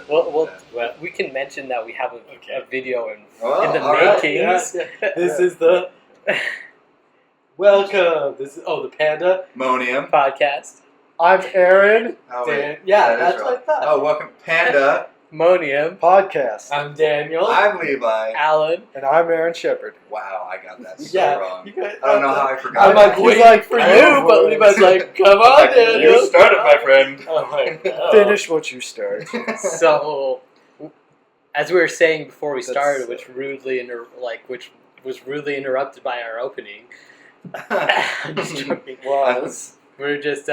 Well, we can mention that we have a video in the Right, makings. yeah. This is the welcome. This is the Panda Monium Podcast. I'm Aaron. Oh, Dan. Yeah, that's right. what I thought. Oh, welcome, Panda. Monium. Podcast. I'm Daniel. I'm Levi. Alan. And I'm Aaron Shepard. Wow, I got that so wrong. You got, I don't know how I forgot. I'm like, he's like for you, but Levi's like, come on, Daniel. You started, my friend. Oh my God. Finish what you started. So, as we were saying before we started, which was rudely interrupted by our opening. I'm just joking. We're just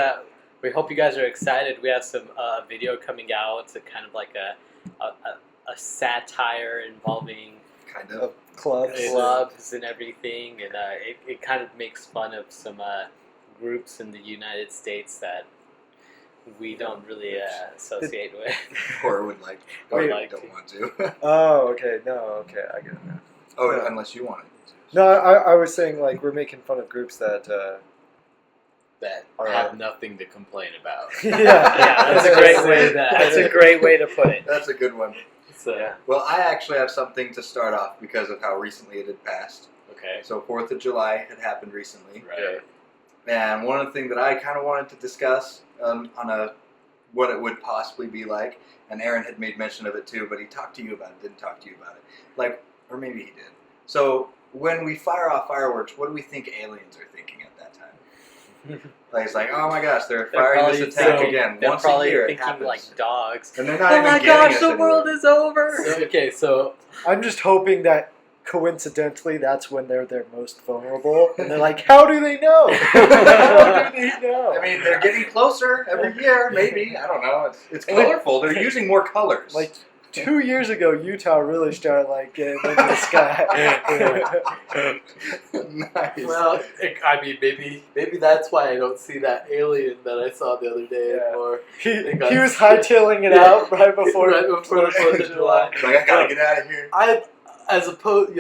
we hope you guys are excited. We have some video coming out. It's a kind of like a satire involving Kind of. clubs and everything, and it kind of makes fun of some groups in the United States that we don't really associate with. Or would like. Or don't want to. Oh, okay. No, okay. I get it now. Oh, No. unless you wanted to. No, I was saying like we're making fun of groups that have nothing to complain about. Yeah, that's a great way. That's a great way to put it. That's a good one. So, Well, I actually have something to start off because of how recently it had passed. okay. So 4th of July had happened recently. Right. And one of the things that I kind of wanted to discuss on what it would possibly be like, and Aaron had made mention of it too, but he talked to you about it, didn't talk to you about it. Or maybe he did. So when we fire off fireworks, what do we think aliens are thinking at that time? It's like, oh my gosh, they're firing this attack again. They're Once probably a year it thinking happens. like dogs. And they're not Oh even my getting gosh, us the anywhere. world is over. So I'm just hoping that coincidentally that's when they're their most vulnerable, and they're like, how do they know? How do they know? I mean, they're getting closer every year, maybe. I don't know. It's colorful. They're using more colors. Like 2 years ago, Utah really started like getting into the sky. Nice. Well, I mean, maybe that's why I don't see that alien that I saw the other day anymore. He was hightailing it out right before the 4th of July. It's like, I gotta get out of here. As opposed,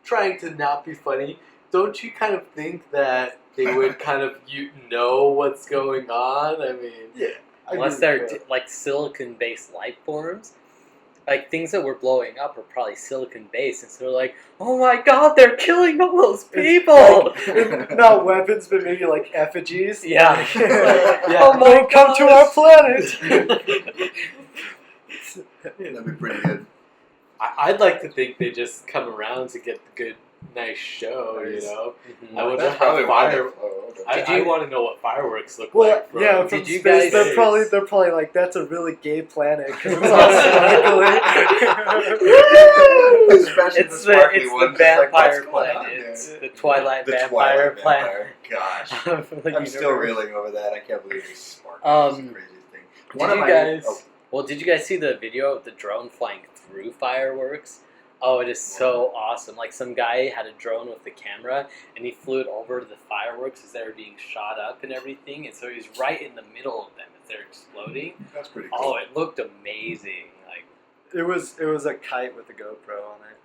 trying to not be funny, don't you kind of think that they would kind of know what's going on? I mean, Yeah. Unless they're like silicon-based life forms. Like, things that were blowing up were probably silicon-based, and so they're like, oh my god, they're killing all those people! Not weapons, but maybe like effigies. Yeah. Oh my god, come to our planet! That'd be pretty good. I'd like to think they just come around to get the good, nice show, you know? I wonder That's how probably why they're I want to know what fireworks look Well, like. From yeah, from Did you space, guys- they're probably like, that's a really gay planet because it's all sparkly. Especially It's the the sparkly ones. It's like, vampire what's going on planet. there? It's the Twilight The vampire Twilight planet. vampire. Gosh. From the I'm still universe. reeling over that. I can't believe it's sparkly. It's the craziest thing. Well, did you guys see the video of the drone flying through fireworks? Oh, it is so awesome. Like, some guy had a drone with the camera, and he flew it over the fireworks as they were being shot up and everything, and so he was right in the middle of them as they're exploding. That's pretty cool. Oh, it looked amazing. Like, It was a kite with a GoPro on it.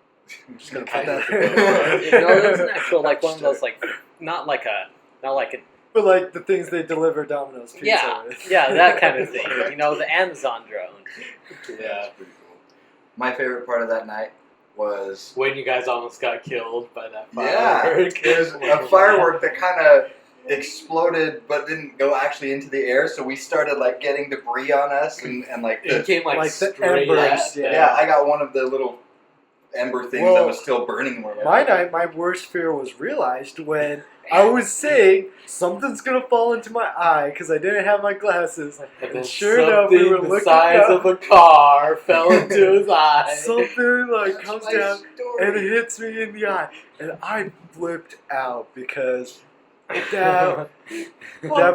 I'm just gonna put Kite that with a no, it was an actual, like, one of those, like, not like a, But like the things they deliver Domino's pizza yeah, with. yeah, that kind of thing. You know, the Amazon drone. Yeah, that's pretty cool. My favorite part of that night was when you guys almost got killed by that yeah, firework. there's a firework that kind of exploded but didn't go actually into the air, so we started like getting debris on us and like It came like the straight embers, at yeah, I got one of the little ember things that was still burning. My worst fear was realized when I was saying something's gonna fall into my eye because I didn't have my glasses. And then Sure enough, we were the looking size up. of a car fell into his eye. Something like comes down and it hits me in the eye, and I flipped out because that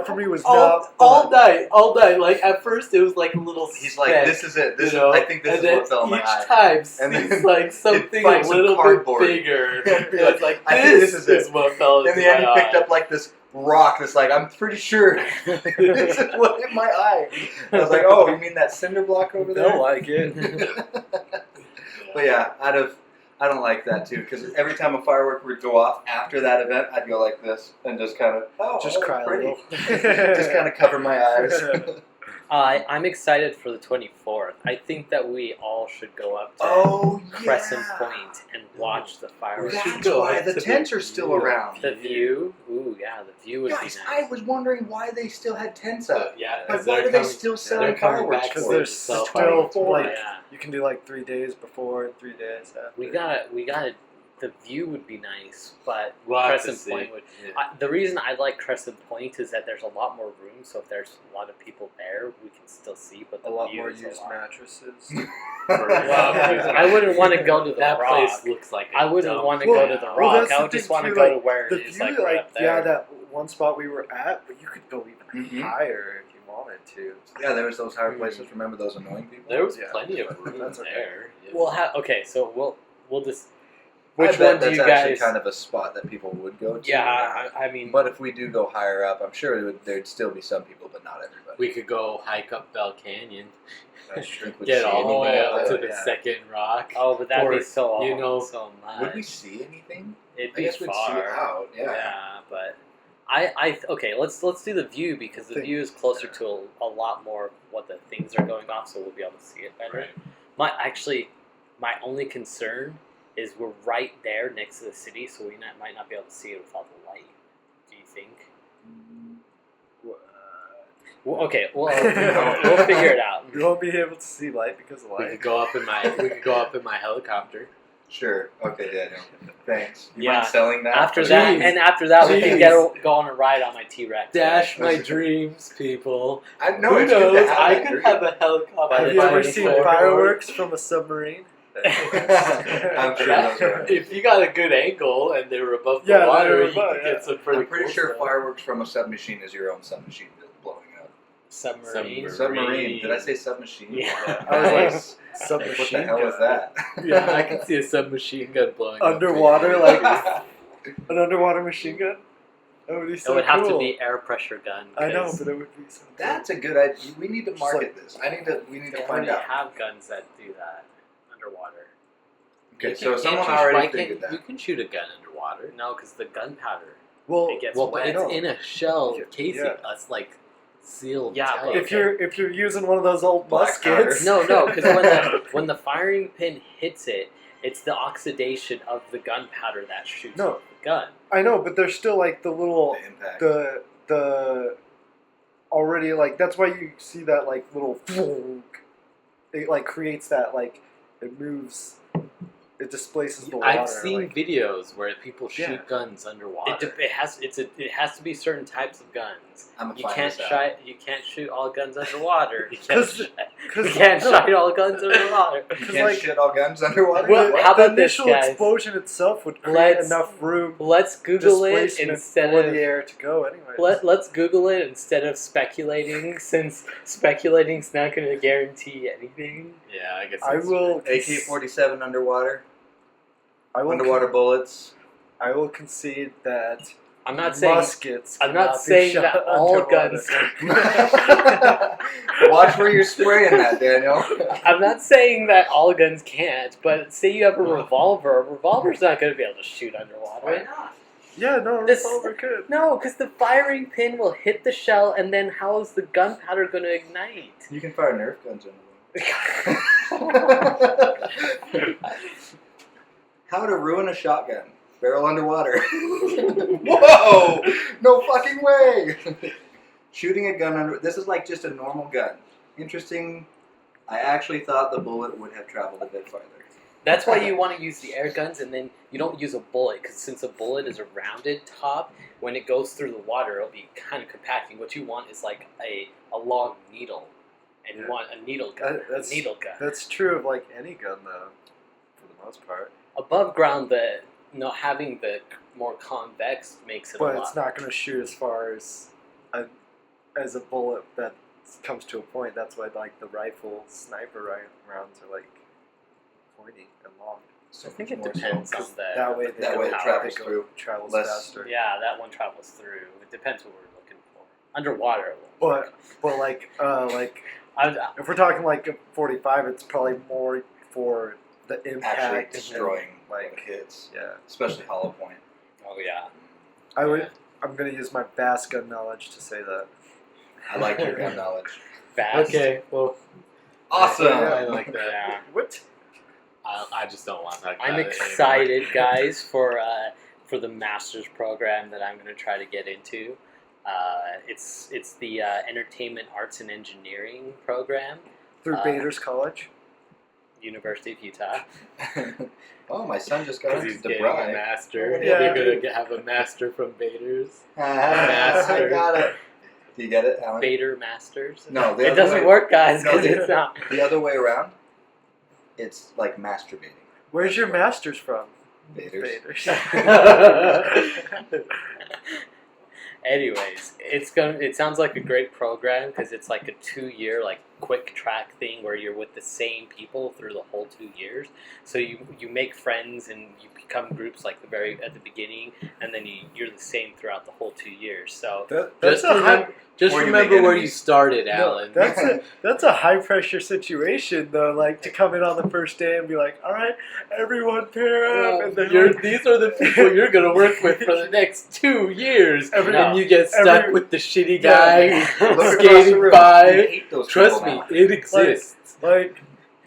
for me was not all fun. night. Like at first, it was like a little. He's speck, like, this is it. This you know? I think this and is then what fell in my each eye. time And seems then like something a finds some little bit cardboard. bigger. You're It's like I think this this is it. what fell into In the end, my he picked eye. up like this rock that's like, I'm pretty sure this is what hit my eye. I was like, oh, you mean that cinder block over there? They'll like it. But yeah, out of I don't like that too, because every time a firework would go off after that event, I'd go like this and just kind of Just cry a little. just kind of cover my eyes. I'm excited for the 24th. I think that we all should go up to Crescent Point and watch the fireworks. That's why the tents are still around. The view? Ooh, yeah, the view would be nice. I was wondering why they still had tents up. Yeah, Like, why are they still selling fireworks? Because for there's it? still like Yeah. you can do like 3 days before and 3 days after. We gotta. The view would be nice, but We'll have to Crescent see. Point would. Yeah. The reason I like Crescent Point is that there's a lot more room, so if there's a lot of people there, we can still see. But the a lot view more is used a lot. mattresses. I wouldn't want to go to the That Rock. place looks like I wouldn't dump. want to go to the Rock. that's I the would just thing, want to too, go like, to where the it is, view, like right up there. yeah, that one spot we were at, but you could go even Mhm. higher if you wanted to. Yeah, there was those higher places. Remember those annoying people? There was Yeah. plenty of room That's okay. there. Yeah. Well, okay, so we'll just. I Which bet one do that's you actually guys? kind of a spot that people would go to. Yeah, I mean, But if we do go higher up, I'm sure there'd still be some people, but not everybody. We could go hike up Bell Canyon, That's true. We'd get see all the way anything up to there. the yeah. second rock. oh, but that'd or, be so you know, so much. Would we see anything? It'd I be guess we'd see it far. out. Yeah. Yeah, but okay. Let's do the view because the view is closer to a lot more of what the things are going off, so we'll be able to see it better. Right. My only concern is we're right there next to the city, so we might not be able to see it without the light. Do you think? Well, okay, well, we'll figure it out. You won't be able to see light because of We light. could go up in my helicopter. Sure. Okay, Daniel. Thanks. You Yeah. mind selling that? After Jeez. that, we can go on a ride on my T-Rex. Dash my dreams, people. I know Who it's good to knows? have I that could dream. have a helicopter. By Have you ever the seen fireworks. fireworks from a submarine? I'm sure those are. If you got a good angle and they were above the Yeah, they water, were you above, could yeah. get some pretty I'm pretty cool sure stuff. fireworks from a submachine is your own submachine blowing up. Submarine. Submarine. Did I say submachine? Yeah. I was like, Nice. submachine What the hell gun. is that? Yeah, I can see a submachine gun blowing Underwater, up. like an underwater machine gun. That would be so It would have to cool. be air pressure gun. I know, 'cause but it would be so. That's a good idea. We need to market this. We need they to find already out. have guns that do that underwater. Okay, You so can't someone shoot- already why figured can't- You that. can shoot a gun underwater. No, because the gunpowder Well, it gets Well, but wet. it's in a shell Yeah. casing. Yeah. That's like sealed. Yeah, tight. but if you're using one of those old Black muskets, No, because when the firing pin hits it, it's the oxidation of the gunpowder that shoots No. off the gun. I know, but there's still like the little The impact. the already like that's why you see that like little it like creates that like it moves it displaces the water. I've seen like, videos where people shoot Yeah. guns underwater. It has to be certain types of guns. I'm gonna You find can't this out. shoot all guns underwater. You Cause- can't cause you can't no, shoot all guns underwater. You 'cause, can't like- shit all guns underwater? Well, the, how the about this, initial guys? explosion itself would create Let's- enough room Let's Google it displacement instead for of the air to go anyways. let's Google it instead of speculating, since speculating's not going to guarantee anything. Yeah, I guess. I that's will AK-47 underwater? I will Underwater bullets? I will concede that I'm not saying muskets. I'm not cannot be saying shot that all underwater. guns. Watch where you're spraying that, Daniel. I'm not saying that all guns can't, but say you have a revolver. A revolver's not going to be able to shoot underwater. not? Yeah, no, This- revolver could. No, because the firing pin will hit the shell, and then how is the gunpowder going to ignite? You can fire Nerf guns into them. How to ruin a shotgun. Barrel underwater. Whoa! No fucking way! Shooting a gun under... This is like just a normal gun. Interesting. I actually thought the bullet would have traveled a bit farther. That's why you want to use the air guns, and then you don't use a bullet, because since a bullet is a rounded top, when it goes through the water, it'll be kind of compacting. What you want is like a long needle, and you Yeah. want a needle gun. That's a needle gun. That's true of like any gun though, for the most part. Above ground, having the more convex makes it But a lot. it's not going to shoot as far as a bullet that comes to a point. That's why like the rifle sniper rounds are like pointy and long. So I think much it more depends so. on the. That way they That go way it out, travels they go- through travels less- faster. Yeah, that one travels through. It depends what we're looking for. Underwater, it won't But like I, if we're talking like a 45, it's probably more for the Actually impact. destroying Like, hits, yeah. especially Hollow Point. Oh yeah. I'm gonna use my vast gun knowledge to say that. I like your gun knowledge. Fast. Okay, well, Awesome. I like that. Yeah. What? I just don't want that. I'm excited, guys, for the master's program that I'm going to try to get into. It's the Entertainment Arts and Engineering program, Through Bader's College? University of Utah. Oh, my son just got Because into he's getting a DeBry. master. Yeah. You're gonna have a master from Bader's. I got it. Do you get it, Alan? Bader Masters. No, the It other doesn't way- work, guys, No, because the- it's not. The other way around, it's like masturbating. Where's your master's from? Bader's. Anyways, it sounds like a great program because it's like a 2-year like quick track thing where you're with the same people through the whole 2 years. So you make friends and you become groups like at the beginning, and then you're the same throughout the whole 2 years. So That's a high. Just Or you remember make where you enemies. started, No, Alan. that's a high pressure situation though. Like to come in on the first day and be like, "All right, everyone pair up," and then These are the people you're gonna work with for the next 2 years, and you get stuck with the shitty guy Look across the skating room. We by. hate those Trust people me, now. it exists. like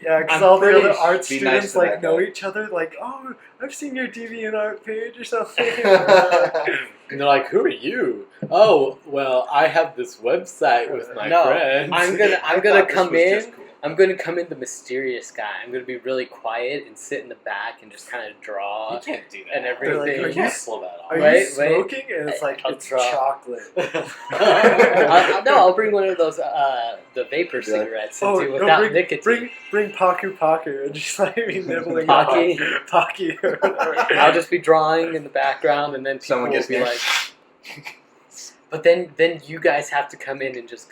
yeah, because I'm all the pretty other sure- art be nice students to like that know guy. each other. Like, "Oh, I've seen your DeviantArt page or something." And they're like, "Who are you?" "Oh, well, I have this website with my No, friends." I'm I gonna thought this come was in. just cool. I'm gonna come in the mysterious guy. I'm gonna be really quiet and sit in the back and just kind of draw. You can't do that. And They're like, everything. "Are You can't pull that off. Are Wait, you smoking? And it's like I'll it's draw. chocolate. No, I'll bring one of those the vapor Be like, cigarettes and Oh, do no, without nicotine. bring Paku and just like be nibbling Pocky. on Pocky or whatever. I'll just be drawing in the background, and then people Someone will gets be near. like. But then you guys have to come in and just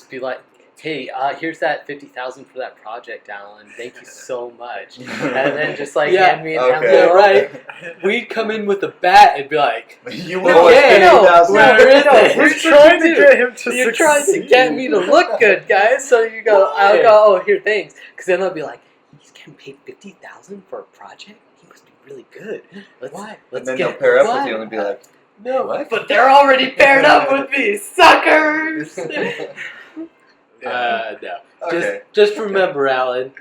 be like, "Hey, here's that 50,000 for that project, Alan. Thank you so much." And then just like Yeah, hand me an okay. envelope. Yeah, right. We'd come in with a bat and be like, You No, want yeah, no, 50,000. where is it? We're Here's what trying you to do. get him to You're trying to succeed. get me to look good, guys. So you go, Why? I'll go, "Oh, here, thanks." Because then they'll be like, "He's getting paid 50,000 for a project. He must be really good. Let's Why? And then get they'll pair up what?" with you and be like, "No, what? But they're already paired up with me, suckers. No. Okay. Just remember, Alan.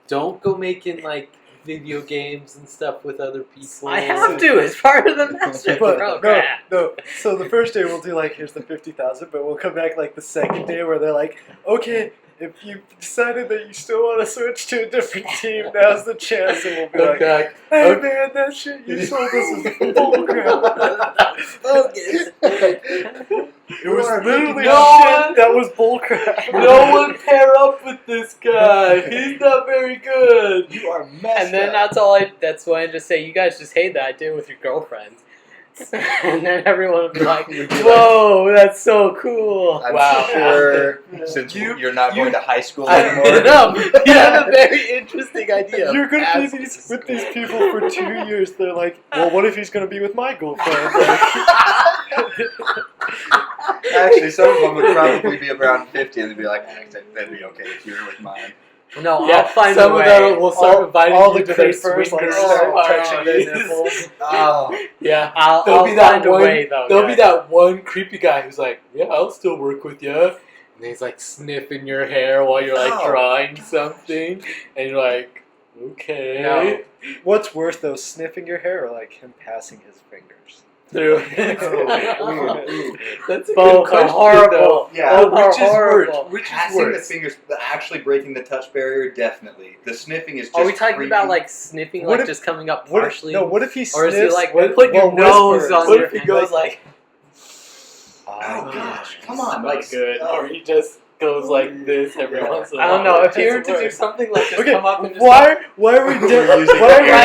Don't go making like video games and stuff with other people. I have to as part of the master But program. no. So the first day we'll do like, here's the 50,000, but we'll come back like the second day where they're like, "Okay, if you've decided that you still want to switch to a different team, now's the chance." And we'll be like, Okay. "Hey man, that shit you sold us is bullcrap." Focus. It was literally No shit one- that was bullcrap. No one pair up with this guy. He's not very good. You are messed And then up. that's why I just say, you guys just hate that I did with your girlfriends. And then everyone would be like, "Whoa, that's so cool." I'm Wow. sure since You- you're not going to high school I anymore. know. You have a very interesting idea. You're gonna As- be with these people for 2 years. They're like, "Well, what if he's gonna be with my girlfriend?" Actually, some of them would probably be around 50 and they'd be like, "That'd be okay if you were with mine." No, Yeah, I'll find some a of way. them will start inviting all you the to their creepers like swinger start touching their parties. nipples. Oh, Yeah. I'll There'll be that find a one- way, though. There'll be guys. that one creepy guy who's like, "Yeah, I'll still work with you." And he's like sniffing your hair while you're like No. drawing something, and you're like, "Okay." No. What's worse though, sniffing your hair or like him passing his fingers? Through. Ooh. That's a Both good are question, horrible. though. Yeah. Oh, which is horrible. worse? Which is Passing the worse? fingers, actually breaking the touch barrier, definitely. The sniffing is just Are we talking creepy. about like sniffing, What like if- just coming up What if, partially? no, what if he Or is sniffs? he like what- put your well, nose whispers. on What your if he hand? goes like, Oh gosh, come on, "Not like good," oh. or he just goes like this every Yeah. once in a I while? don't know. If It you were doesn't to do work. something like just Okay, come up and just why are we Right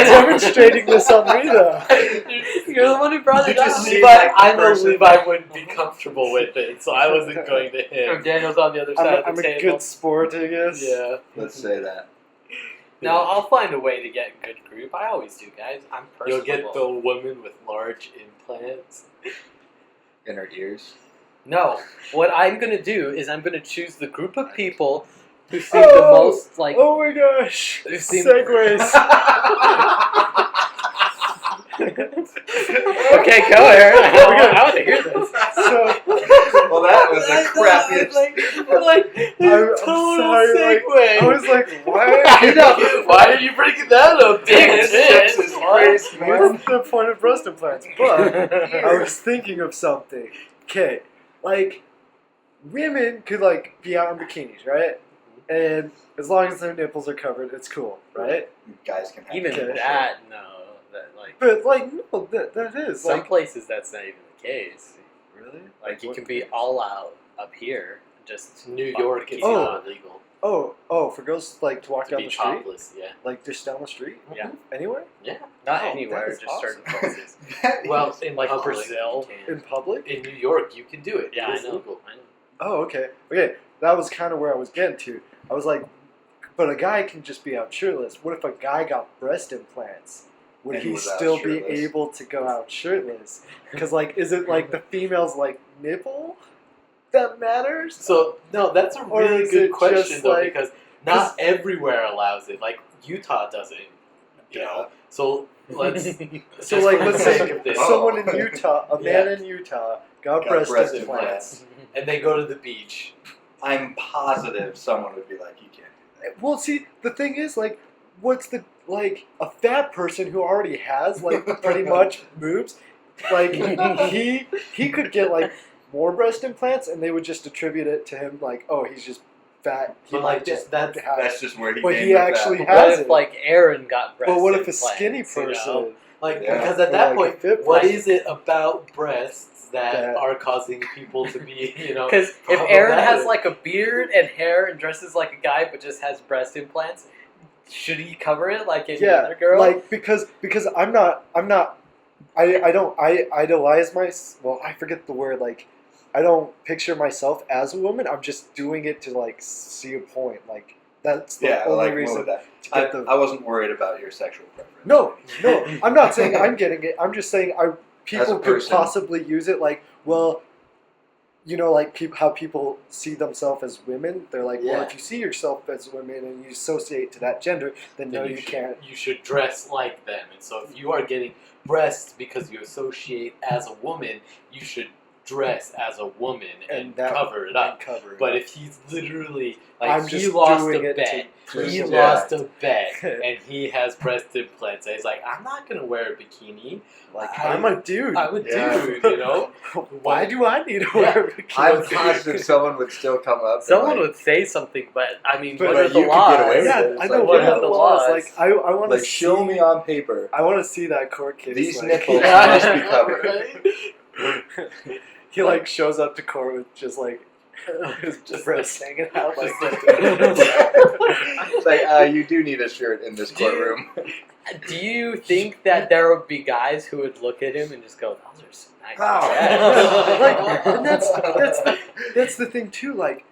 now. demonstrating this on me though? You're the one who brought You it up. just see- Levi, like the I know person- Levi wouldn't be comfortable with it, so I wasn't going to Oh, him. Daniel's on the other side I'm of the a table. good sport, I guess. Yeah. Let's say that. No, I'll find a way to get a good group. I always do, guys. I'm personable. You'll get the woman with large implants. In her ears. No, what I'm going to do is I'm going to choose the group of people who seemed the most like. Oh my gosh! Who seemed Segways. Okay, go Aaron. I want to hear this. So, well, that was the crappiest. I'm total sorry, like, segue. I was like, why? Why are you bringing that up, Damn, Dan? sex is grace, man. What's the point of breast implants? But I was thinking of something. Okay, like women could like be out in bikinis, right? And as long as their nipples are covered, it's cool, right? Guys can have Even Okay. that, no. That like But like, no, that is some like places that's not even the case. really Like you what can be places? all out up here, just New York is Oh. not illegal Oh, for girls like to walk to down be the street, topless. Yeah. like just down the street, Yeah. anywhere not Oh, anywhere, that is just certain awesome. places. Well, in Like public, Brazil. you can. in public. In New York, you can do it. Yeah, It I is know. legal. I know. Oh, okay. That was kind of where I was getting to. I was like, but a guy can just be out shirtless. What if a guy got breast implants? Would And he was out still be shirtless. able to go out shirtless? Because like, is it like the female's like nipple that matters? So no, that's a Or really is good it question just though, like- because not everywhere allows it. Like Utah doesn't. You Yeah. know. So let's. So just like, for the let's sake say of this, someone in Utah, a man Yeah. in Utah, got Got breast implants. and they go to the beach. I'm positive someone would be like, you can't do that. Well, see, the thing is, like, what's the like a fat person who already has like pretty much boobs, like he could get like more breast implants, and they would just attribute it to him, like, oh, he's just fat. He But, might like, just that's- have. That's just where he But came he with actually that. has What if it. like Aaron got breast But what if a implants, skinny you person? know? Like Yeah. because at Or, that like, a point, fit what person. is it about breasts that That- are causing people to be, you know? Because if Aaron has problematic? like a beard and hair and dresses like a guy but just has breast implants, should he cover it like any Yeah, other girl? like because I don't idolize well, I forget the word, like I don't picture myself as a woman. I'm just doing it to like see a point. Like that's the Yeah, only like reason. what would that? to get I wasn't worried about your sexual preference. No, I'm not saying I'm getting it. I'm just saying people could person. possibly use it. Like, well, you know, like how people see themselves as women. They're like, well, Yeah. if you see yourself as women and you associate to that gender, then no, you should, can't. You should dress like them. And so if you are getting breasts because you associate as a woman, you should dress as a woman and that- cover it up. Cover it But up. if he's literally like I'm he just lost doing a it bet, to he prove lost it. a bet, and he has breast implants. And he's like, I'm not gonna wear a bikini. Like, I- I'm a dude. I'm a Yeah. dude, you know. Why do I need to Yeah. wear a bikini? I'm positive someone would still come up. and, Someone like, would say something, but I mean, But what you are the could get laws? away with Yeah, it. It's I like, know. what What are are the the laws? laws? Like, I want to Like, show me on paper. I want to see that court case. These like, nipples must be covered. Right? He like shows up to court with just like his Just breasts hanging out. Just like, It's like, you do need a shirt in this Do you- courtroom. Do you think that there would be guys who would look at him and just go, "Those are some nice Oh. like, and that's the thing too. Like,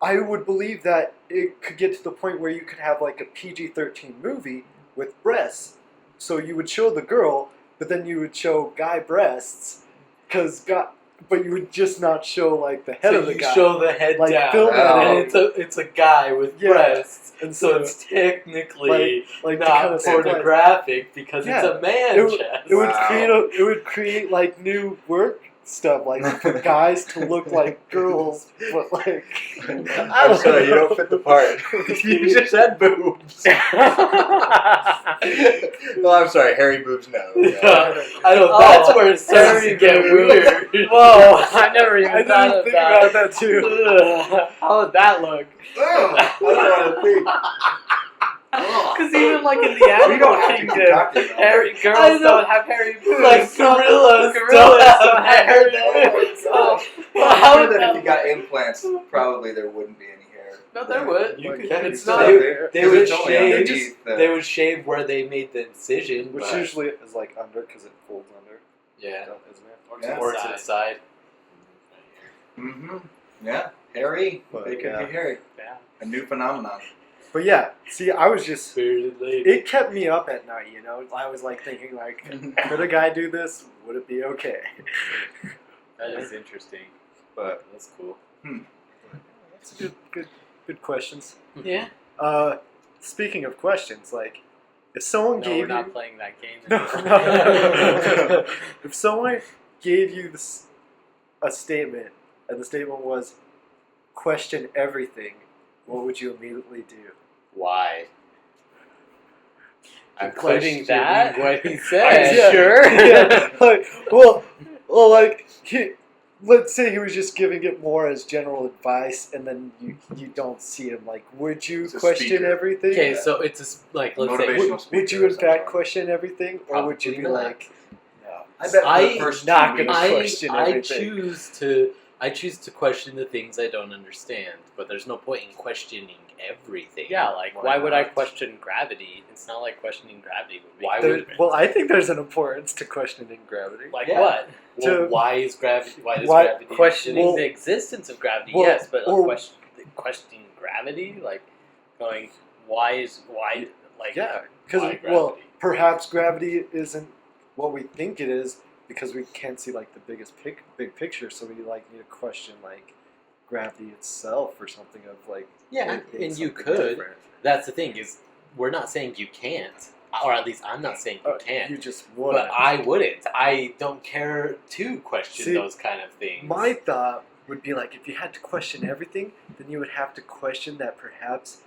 I would believe that it could get to the point where you could have like a PG-13 movie with breasts. So you would show the girl, but then you would show guy breasts, but you would just not show like the head So of the you guy. show the head Like, down, film that and it's a guy with Yeah. breasts, and so it's technically like to not kind of split. pornographic because Yeah. it's a man It would- chest. It would Wow. create like new work stuff, like for guys to look like girls, but like I'm sorry, you don't fit the part. You just had boobs. Well, I'm sorry, hairy boobs, no. I know Oh, that's where it starts to hairy get boobs. weird. Whoa! I never even I didn't thought of think that. about that too. Ugh, how would that look? I don't want to think. Because even like in the We animal don't have to keep kingdom, talking about hairy I girls know. don't have hairy boobs. Like gorillas Gorillas don't have hair. hairy boobs. Oh, Well, well, I'm how sure would that if that you got implants, probably there wouldn't be any hair. No, there would. You Like, could. it's It's not not. there. They 'Cause would it's only shave. underneath the- They would shave where they made the incision, Which but usually is like under because it folds under, yeah, isn't it? or Yeah. to the side. Mm-hmm. Yeah, hairy. But, They could yeah. be hairy. Yeah. A new phenomenon. But yeah, see, I was just. Spirited lady. It kept me up at night, you know. I was like thinking, like, could a guy do this? Would it be okay? That is interesting. But That's cool. That's a good. Good questions. Yeah. Speaking of questions, like, if someone No, gave we're not you... playing that game. No. If someone gave you a statement, and the statement was, question everything, what would you immediately do? Why? I'm Including questioning that? what he said. Yeah. Sure. Yeah. Like, well, like, let's say he was just giving it more as general advice, and then you don't see him. Like, would you It's a question speaker. everything? Okay, so it's let's say Motivational Would you speaker or in fact something. question everything, or would you be Probably not. like, no? I bet for I- the first not 2 gonna weeks, question I everything. choose to question the things I don't understand, but there's no point in questioning everything. Yeah, like, Why why would I not? question gravity? It's not like questioning gravity would make Why a would- difference. Well, I think there's an importance to questioning gravity. Like Yeah. what? Well, to- why is gravity? Why does Why- gravity? Questioning Well- the existence of gravity, well, yes, but or- questioning gravity? Like, going, like, Yeah, because Why well, gravity? perhaps gravity isn't what we think it is because we can't see like the big picture. So we like need to question like gravity itself or something of like. Yeah, it being and you something could. different. That's the thing is, we're not saying you can't, or at least I'm not saying you can't. You just would. But I wouldn't. I don't care to question See, those kind of things. My thought would be like if you had to question everything, then you would have to question that perhaps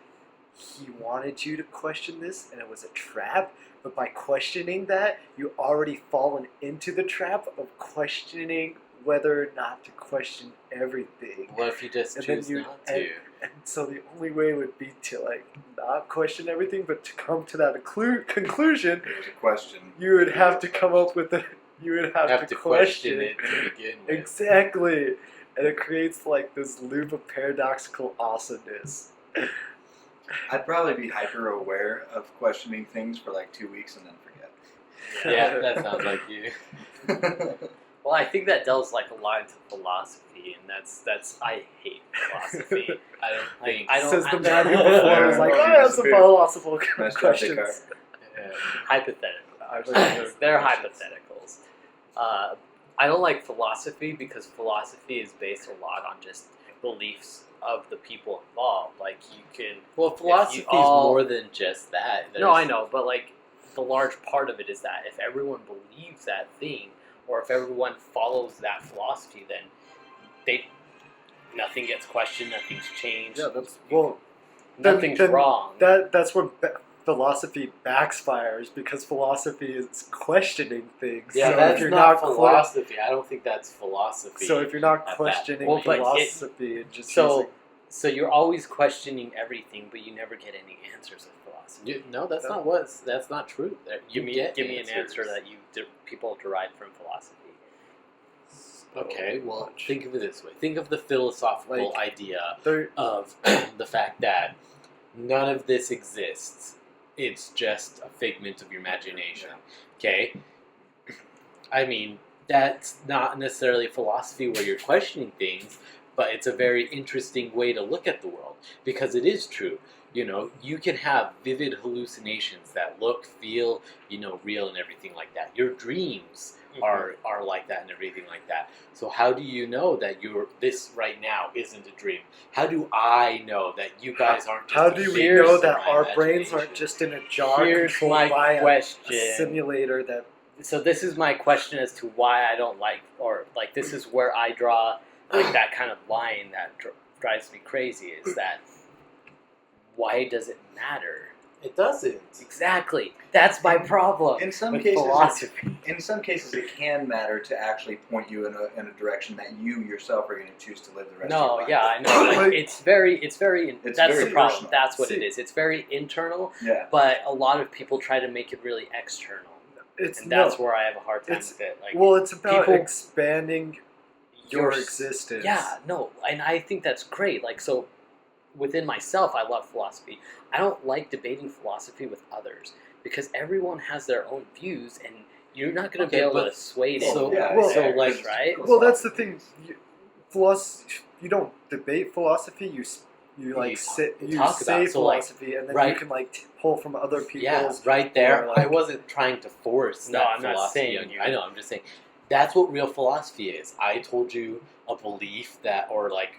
he wanted you to question this and it was a trap. But by questioning that, you already fallen into the trap of questioning whether or not to question everything. What if you just And then choose you- not to? And so the only way would be to like not question everything, but to come to that conclusion, there's a question. you would have to come up with you would have, to question it to begin with. Exactly. And it creates like this loop of paradoxical awesomeness. I'd probably be hyper aware of questioning things for like 2 weeks and then forget. Yeah, that sounds like you. Well, I think that delves like a lot into philosophy, and that's I hate philosophy. I don't think. I don't- Says the I- man who before was like, I have some philosophical Nice job, questions. Descartes. Hypothetical. They're hypotheticals. I don't like philosophy because philosophy is based a lot on just beliefs of the people involved. Like you can. Well, philosophy is all- more than just that. No, I know, but like the large part of it is that if everyone believes that thing, or if everyone follows that philosophy, then nothing gets questioned, nothing's changed. Yeah, that's well. then- nothing's then wrong. That's where philosophy backfires because philosophy is questioning things. Yeah, so that's if you're not que- philosophy. I don't think that's philosophy. So if you're not at that questioning point. Well, but it- philosophy, and just So, using, so you're always questioning everything, but you never get any answers of philosophy. No, that's No. that's not true. Give me get an answer answers. that people derive from philosophy. Okay, so well, much. think of it this way. Think of the philosophical Like- idea There- of the fact that none of this exists. It's just a figment of your imagination. Okay? I mean, that's not necessarily philosophy where you're questioning things, but it's a very interesting way to look at the world because it is true. You know, you can have vivid hallucinations that look, feel, real and everything like that. Your dreams are like that and everything like that. So how do you know that this right now isn't a dream? How do I know that you guys aren't just how a do we figment know of that my our brains imagination? aren't just in a jar Here's controlled my by a question. simulator that So this is my question as to why I don't like, or like this is where I draw like that kind of line that drives me crazy. Is that why does it matter? It doesn't. Exactly. That's my problem. In some with cases, philosophy. In some cases, it can matter to actually point you in a direction that you yourself are going to choose to live the rest of your No, life. yeah, I know. Like, Like- it's very. It's That's very the problem. personal. That's what it See- is. It's very internal, Yeah. but a lot of people try to make it really external, it's and that's no. where I have a hard time It's- with it. Like, Well, it's about people- expanding your s- existence. Yeah, no, and I think that's great. Like, so within myself, I love philosophy. I don't like debating philosophy with others because everyone has their own views, and you're not going to Okay, be able but- to sway so- them. well, so, like, right? Well, that's the thing. You don't debate philosophy. You like You sit. You talk say about it. So, like, philosophy, and then right. you can like pull from other people's. Yeah, right there. or, like- I wasn't trying to force No, that I'm not philosophy saying on you. you- I know. I'm just saying That's what real philosophy is. I told you a belief that, or like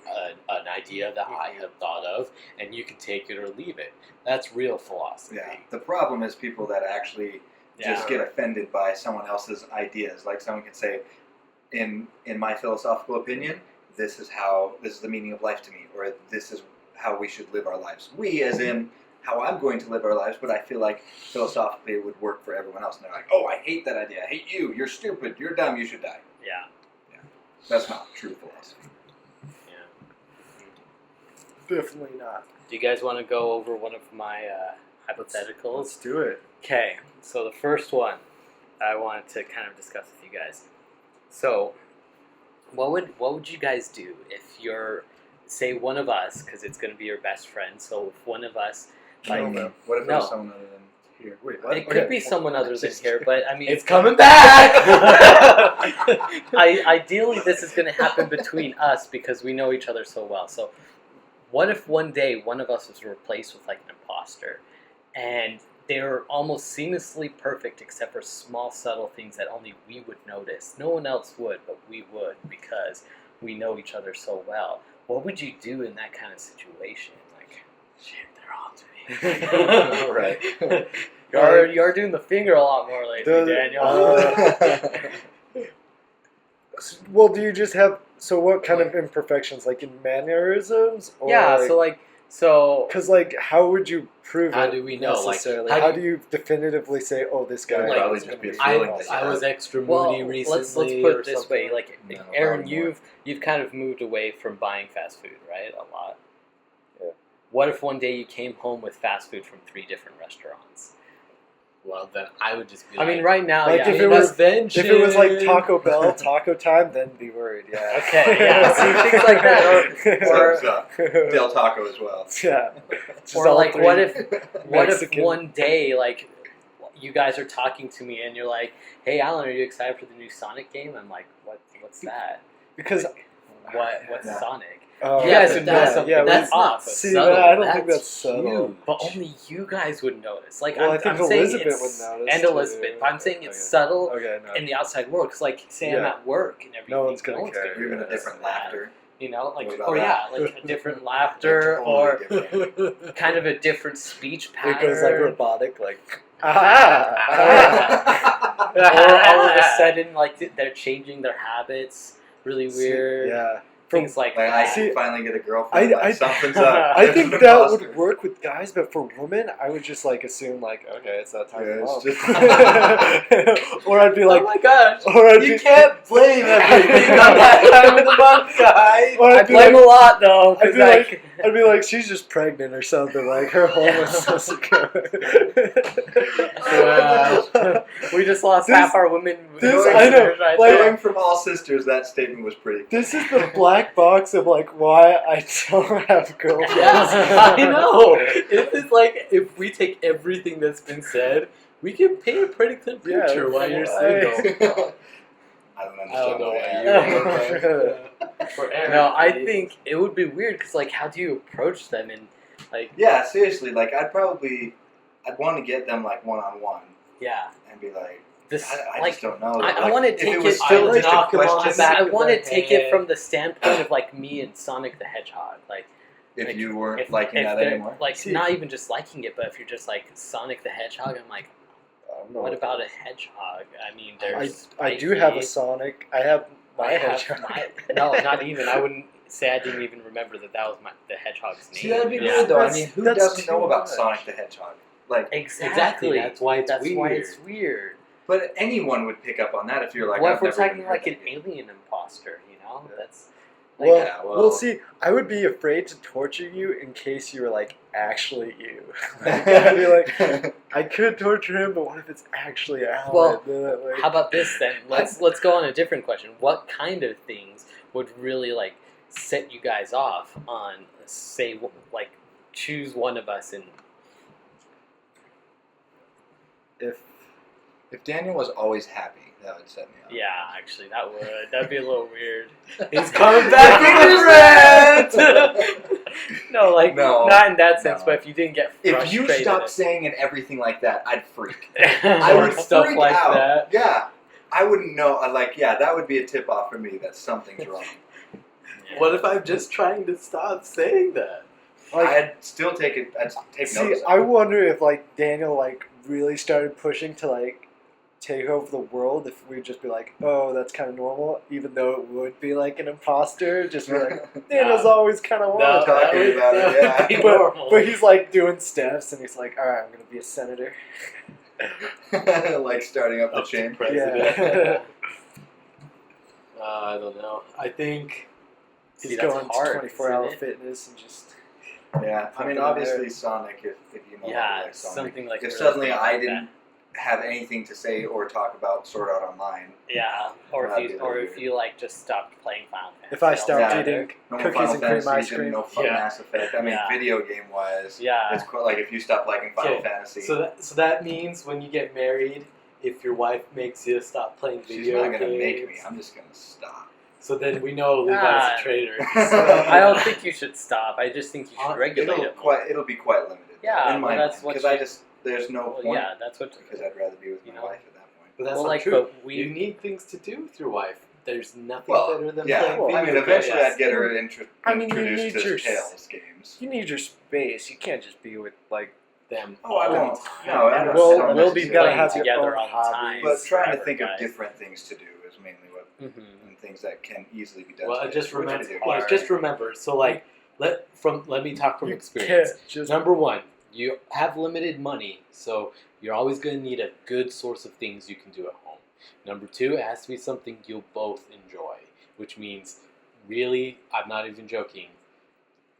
an idea that I have thought of, and you can take it or leave it. That's real philosophy. Yeah. The problem is people that actually just get offended by someone else's ideas. Like someone could say, in my philosophical opinion, this is the meaning of life to me, or this is how we should live our lives. We, as in how I'm going to live our lives, but I feel like philosophically it would work for everyone else. And they're like, oh, I hate that idea. I hate you. You're stupid. You're dumb. You should die. Yeah. That's not true philosophy. Yeah. Definitely not. Do you guys want to go over one of my hypotheticals? Let's do it. Okay, so the first one I wanted to kind of discuss with you guys. So, what would you guys do if you're, say, one of us, because it's going to be your best friend, so if one of us, like, What if it was someone other than here? Wait, what? it could be someone other than here, but I mean... It's coming back! Ideally, this is going to happen between us because we know each other so well. So, what if one day one of us was replaced with like an imposter, and they were almost seamlessly perfect except for small, subtle things that only we would notice. No one else would, but we would because we know each other so well. What would you do in that kind of situation? Like, shit, they're on to me. All right. You're doing the finger a lot more lately, Daniel. Well, do you just have... So what kind of imperfections? Like in mannerisms? Or Yeah, so... Because, like, how would you prove How it do we know? Like, necessarily? how how do do you definitively say, oh, this guy... It would Like, probably just be a I feeling that you was have. extra Well, moody recently. let's put it or this something. way. Like, No, Aaron, probably more. you've kind of moved away from buying fast food, right? A lot. Yeah. What if one day you came home with fast food from 3 different restaurants? Well, then I would just be I mean, right now, Like, yeah. if it was- vengeance. If it was like Taco Bell, taco time, then be worried, yeah. Okay, yeah, see, things like that. Thumbs up. Del Taco as well. Yeah. Just Or all like, three what if Mexican. one day, like, you guys are talking to me and you're like, "Hey, Alan, are you excited for the new Sonic game?" I'm like, "What's that? Because... What's Yeah. Sonic?" Oh, You guys but would know that's- something. yeah, That's we- off. See, subtle. I don't think That's that's subtle. huge. But only you guys would notice. Like, Well, I'm I think saying Elizabeth it's, would notice, and too. Elizabeth. But I'm saying it's Okay. subtle Okay, no. in the outside world. Because, like, say I'm Yeah. at work and everything, No one's gonna care. gonna Even a notice different that. laughter. You know, like, What about or that? yeah, like a different laughter or Totally different. kind of a different speech pattern. It goes like robotic, like... Or all of a sudden, like, they're changing their habits. Really weird. Yeah. Things like Like, I that. See, finally get a girlfriend. I- Something's up. I think There's an that imposter. would work with guys, but for women, I would just like assume like, okay, it's that time Yeah, of it's month. Or I'd be like, oh my gosh. or I'd You be, can't blame everything on that time of the month, guys. or I I'd be blame like, a lot though, I'd because be like, I'd be like, she's just pregnant or something. Like her hormones supposed to we just lost This- half our women. this- listeners I know, right like- there. Going from all sisters, that statement was pretty. This is the black box of like why I don't have girlfriends. Yes, I know. It's like if we take everything that's been said, we can paint a pretty clear Yeah, picture why you're I- single. I don't understand. I don't know why why you. For Aaron, No, I think it would be weird because, like, how do you approach them? And like, Yeah, seriously. Like, I'd want to get them like one-on-one yeah, and be like, this I like just don't know. I Like, want to if take it was it. still I just a knock 'em on the question. back I of want to the take head. it from the standpoint of like me and Sonic the Hedgehog. Like, If like, you weren't if, liking if that they're- anymore. like See- not even just liking it, but if you're just like Sonic the Hedgehog, I'm like, what about a hedgehog? I mean, there's I do have a Spidey. Sonic. I have my I have hedgehog. no, not even. I wouldn't say I didn't even remember that was the hedgehog's name. See, that'd be Yeah. weird though. I That's- mean, who that's doesn't too know about much. Sonic the Hedgehog? Like, Exactly. That's why it's That's weird. why it's weird. but anyone would pick up on that if you're like, What I've if we're never talking even like heard an that. alien imposter? You know, Yeah. that's like, Well, Yeah, well, see, I would be afraid to torture you in case you were like actually you. Like, I'd be like, I could torture him, but what if it's actually Alan? Well, Then I'm like, how about this then? Let's go on a different question. What kind of things would really like set you guys off on, say, like choose one of us and If Daniel was always happy, that would set me off. yeah, actually that'd be a little weird. He's coming back in his No, like No. not in that sense, No. but if you didn't get If frustrated, you stopped saying and everything like that, I'd freak. I I would stuff freak like out. that. Yeah. I wouldn't know. That would be a tip off for me that something's wrong. What if I'm just trying to stop saying that? Like, I'd still take it. I'd take see, notice. I wonder if like Daniel like really started pushing to like take over the world. If we'd just be like, oh, that's kind of normal, even though it would be like an imposter. Just be like, Daniel's always kind of wanted. talking about it, yeah. But he's like doing steps, and he's like, all right, I'm gonna be a senator. Like starting up the chain. Yeah. I don't know. I think He's that's going hard, to 24-hour isn't it? fitness and just. Yeah, I mean, obviously Sonic. If you know, Yeah, like Sonic. something like If really suddenly big I like didn't have anything to say or talk about Sword Art Online, that. Yeah, or That'd if be you or really if you like just stopped playing Final Fantasy. If I stopped altogether. eating no more cookies Final and cream Fantasy, ice didn't cream. know fuck Yeah. Mass Effect. I mean, Yeah. video game wise, Yeah. it's quite, like if you stop liking Final Okay, Fantasy, so that means when you get married, if your wife makes you stop playing she's video not gonna games, make me. I'm just gonna stop. so then we know Levi's Ah. a traitor. I don't think you should stop. I just think you should regulate it. It'll be quite limited. Yeah, in my well, that's what because there's no Well, point. yeah, that's what. Because I'd rather be with You my know. wife at that point. But that's Well, not like, true. but You we. need things to do with your wife. There's nothing Well, better than yeah. playing I mean, video eventually games. I'd get her I mean, you introduced need to your Tales games. You need your space. You can't just be with like. Them. Oh, I all the won't. time. No, I don't We'll, know. we'll be You gotta playing have your together own all the time. hobbies. But trying to forever, think guys. of different things to do is mainly what Mhm. and things that can easily be done. Well, today, just which remember. video hard. games. Just remember. So, like, let me talk from You experience. can't just. Number one, you have limited money, so you're always going to need a good source of things you can do at home. Number two, it has to be something you'll both enjoy, which means, really, I'm not even joking.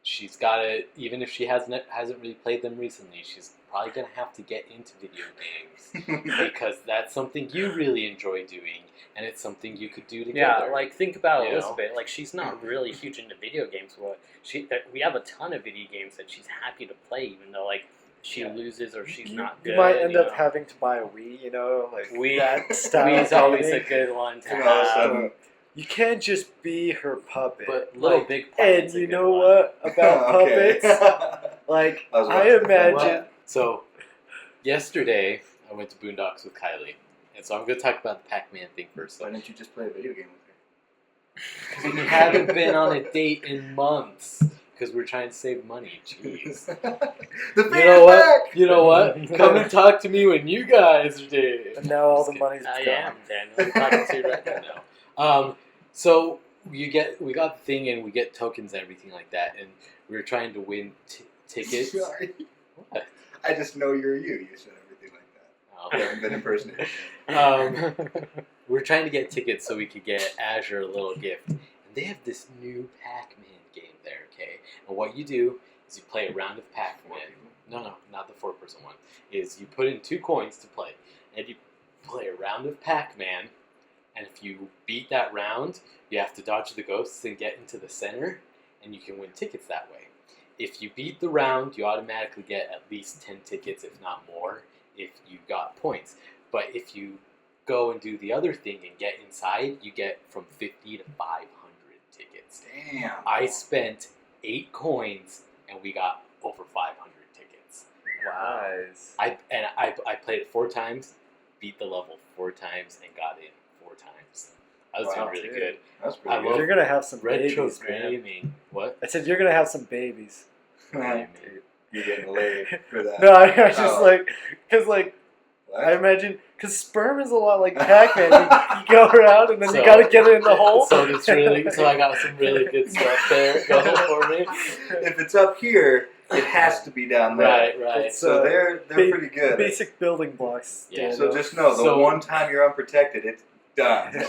She's got to, even if she hasn't really played them recently, she's probably going to have to get into video games because that's something you really enjoy doing, and it's something you could do together. Yeah, like think about You know? Elizabeth. Like she's not really huge into video games, but we have a ton of video games that she's happy to play, even though like she loses or she's not good. You might end you up know. having to buy a Wii. You know, like Wii. that style. Wee's of always a gaming. good one to You know, have. so- You can't just be her puppet. But Little like, Big and Planet's a you good know one. what about Okay. puppets? Like I was I watching imagine. Well, so yesterday I went to Boondocks with Kylie, and so I'm going to talk about the Pac-Man thing first. Why So, didn't you just play a video game with her? we haven't been on a date in months because we're trying to save money. Jeez. The You fan know is what? back! You know what? Come and talk to me when you guys are dating. And now all Just the kidding. money's I gone. am, Daniel. I'm talking to you right now. So we got the thing, and we get tokens and everything like that, and we were trying to win tickets. Sorry. What? I just know you're you. You said everything like that. Oh. I haven't been impersonated. We're trying to get tickets so we could get Azure a little gift. And they have this new Pac-Man game there, okay? And what you do is you play a round of Pac-Man. No, not the four-person one. Is you put in 2 coins to play. And you play a round of Pac-Man. And if you beat that round, you have to dodge the ghosts and get into the center. And you can win tickets that way. If you beat the round, you automatically get at least 10 tickets, if not more, if you got points. But if you go and do the other thing and get inside, you get from 50 to 500 tickets. Damn. I spent 8 coins and we got over 500 tickets. Wise. I played it 4 times, beat the level 4 times, and got in 4 times. I was Wow, doing really dude. good. That's I pretty love You're gonna have some Retro babies, man. gaming. What? I said you're gonna have some babies. good. You're getting laid for that. No, I was just Oh. like, because like What? I imagine, because sperm is a lot like Pac-Man. You go around and then So- you gotta get it in the hole. So I got some really good stuff there going for me. If it's up here, it has to be down there. Right. It's, So they're ba- pretty good. Basic building blocks. Yeah. So just know, the So- one time you're unprotected, it's done.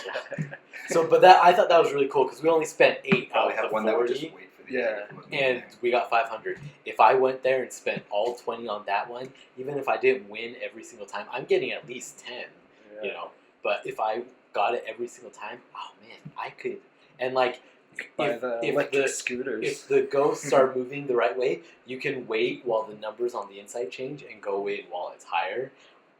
So, but I thought that was really cool because we only spent 8 Probably out have of one the that would 40, just wait for the Yeah. other one. and we got 500. If I went there and spent all 20 on that one, even if I didn't win every single time, I'm getting at least 10. You know. But if I got it every single time, oh man, I could. And like, By if, the if electric the scooters. if the ghosts are moving the right way, you can wait while the numbers on the inside change and go in while it's higher.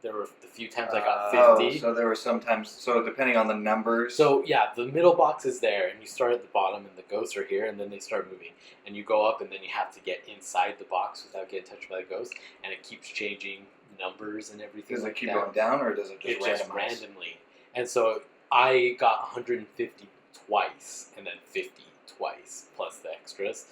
There were the few times I got 50. So there were sometimes, so depending on the numbers. So yeah, the middle box is there, and you start at the bottom, and the ghosts are here, and then they start moving, and you go up, and then you have to get inside the box without getting touched by the ghost, and it keeps changing numbers and everything. does it like keep that. going down or does it It just just randomize? randomly, And so I got 150 twice, and then 50 twice, plus the extras.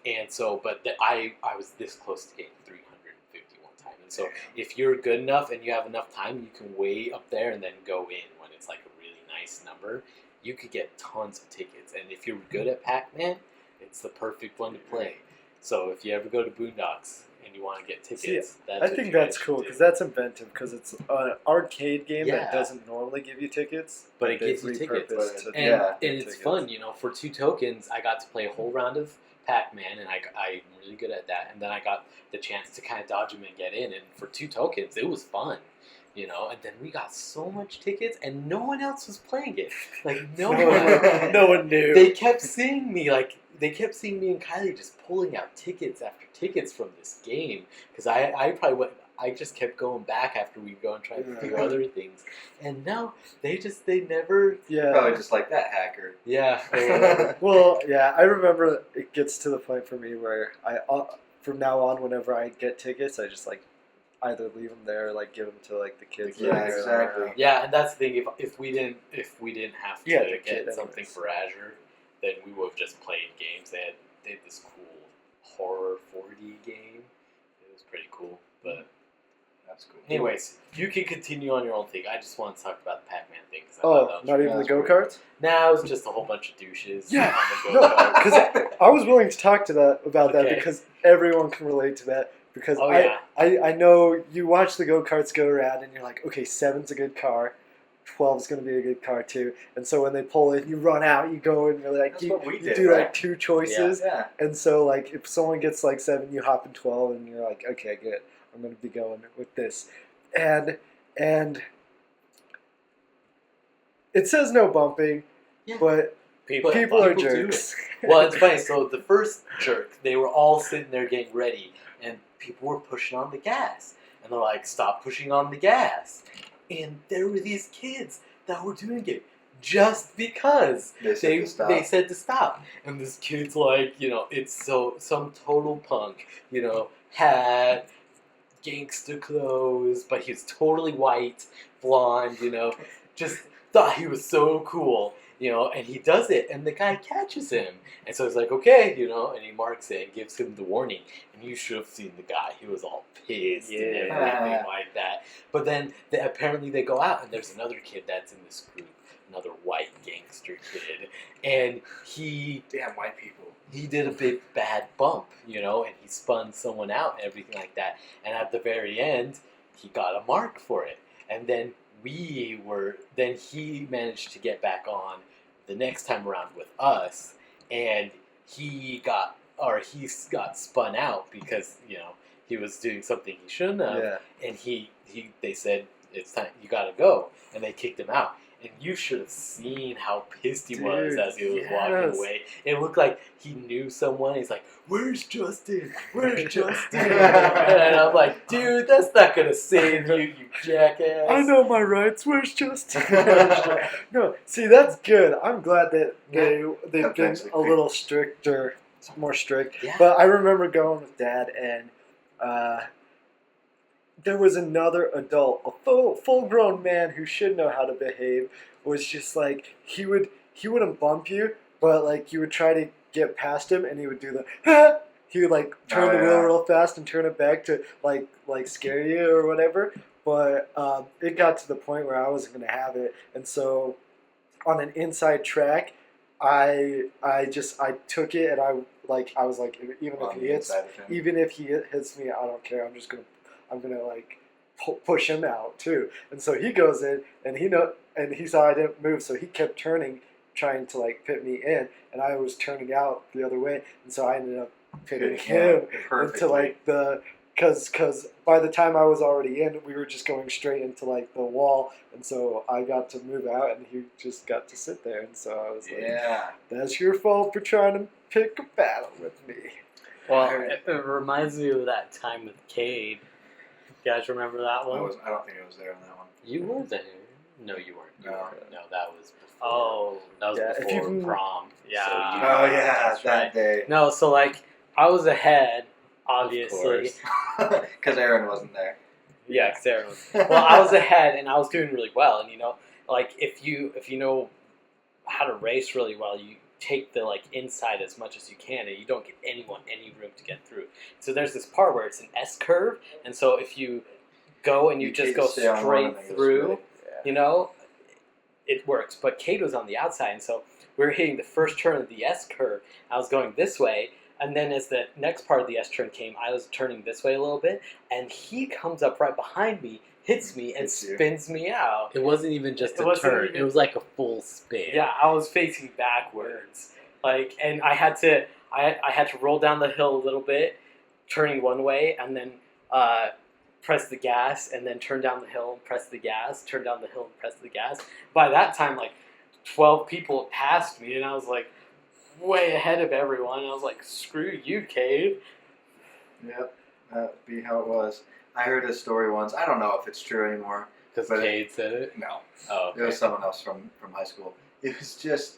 And so, but I was this close to getting 350 one time. And so if you're good enough and you have enough time, you can way up there and then go in when it's like a really nice number. You could get tons of tickets. And if you're good at Pac-Man, it's the perfect one to play. So if you ever go to Boondocks and you want to get tickets, I think that's cool because that's inventive because it's an arcade game that doesn't normally give you tickets. But it gives you tickets. And it's fun, for 2 tokens, I got to play a whole round of Pac-Man, and I'm really good at that. And then I got the chance to kind of dodge him and get in, and for 2 tokens, it was fun. And then we got so much tickets, and no one else was playing it. Like, no one knew. They kept seeing me, and Kylie just pulling out tickets after tickets from this game. Because I just kept going back after we go and try to do other things. And no, they never... Yeah. Probably just like that hacker. Yeah. Well, yeah, I remember it gets to the point for me where from now on, whenever I get tickets, I just, either leave them there or give them to the kids. Yeah, exactly. Yeah, and that's the thing. If we didn't have to get something for Azure, then we would have just played games. They had this cool horror 4D game. It was pretty cool, but that's cool. Anyways, you can continue on your own thing. I just want to talk about the Pac-Man thing. Not even the go-karts? Nah, it was just a whole bunch of douches. Yeah, on the go-karts. Because I was willing to talk about that because everyone can relate to that. Because I know you watch the go-karts go around and you're like, okay, 7's a good car, 12's going to be a good car too. And so when they pull it, you run out, you go and you're like, you do 2 choices. Yeah. And so if someone gets 7, you hop in 12 and you're like, okay, good, I'm going to be going with this. And it says no bumping, but people are jerks. Well, it's funny. So the first jerk, they were all sitting there getting ready, and people were pushing on the gas. And they're like, stop pushing on the gas. And there were these kids that were doing it just because they said to stop. And this kid's like, it's some total punk, hat, gangster clothes, but he's totally white, blonde, just thought he was so cool. And he does it, and the guy catches him. And so he's like, okay, and he marks it and gives him the warning. And you should have seen the guy. He was all pissed and everything like that. But then apparently they go out, and there's another kid that's in this group, another white gangster kid. And damn white people. He did a big bad bump, and he spun someone out and everything like that. And at the very end, he got a mark for it. And then he managed to get back on the next time around with us, and he got spun out because he was doing something he shouldn't have, and they said it's time, you gotta go, and they kicked him out. And you should have seen how pissed he was as he was walking away. It looked like he knew someone. He's like, "Where's Justin? Where's Justin?" And I'm like, "Dude, that's not gonna save you, you jackass." I know my rights. Where's Justin? No, see, that's good. I'm glad that they've been a little stricter, more strict. Yeah. But I remember going with Dad, and there was another adult, a full-grown man who should know how to behave, was just he wouldn't bump you, but you would try to get past him, and he would do the he would turn the wheel real fast and turn it back to scare you or whatever. But it got to the point where I wasn't gonna have it, and so on an inside track, I took it, and I was like, even if he hits me, I don't care. I'm gonna push him out too. And so he goes in, and he saw I didn't move, so he kept turning, trying to pit me in, and I was turning out the other way, and so I ended up pitting him into because by the time I was already in, we were just going straight into the wall, and so I got to move out, and he just got to sit there, and so I was like, that's your fault for trying to pick a battle with me. Well, it reminds me of that time with Cade. You guys remember that one? I don't think I was there on that one. You were there. No, you weren't. No, that was before. Oh, that was before prom. Yeah. So that day. No, so I was ahead, obviously. Because Aaron wasn't there. Yeah, because Aaron was. Well, I was ahead, and I was doing really well, and like if you know how to race really well, you take the like inside as much as you can, and you don't give anyone any room to get through. So there's this part where it's an S curve, and so if you go and you just go straight through, you know, it works. But Kate was on the outside, and so we were hitting the first turn of the S curve. I was going this way, and then as the next part of the S turn came, I was turning this way a little bit, and he comes up right behind me, hits me, and spins me out. It wasn't even just a turn. It was like a full spin. Yeah, I was facing backwards. Like, and I had to roll down the hill a little bit, turning one way, and then press the gas, and then turn down the hill and press the gas, turn down the hill and press the gas. By that time, like 12 people passed me, and I was like way ahead of everyone. I was like, screw you, Cade. Yep, that'd be how it was. I heard a story once. I don't know if it's true anymore. Because Cade said it? No. Oh, okay. It was someone else from high school. It was just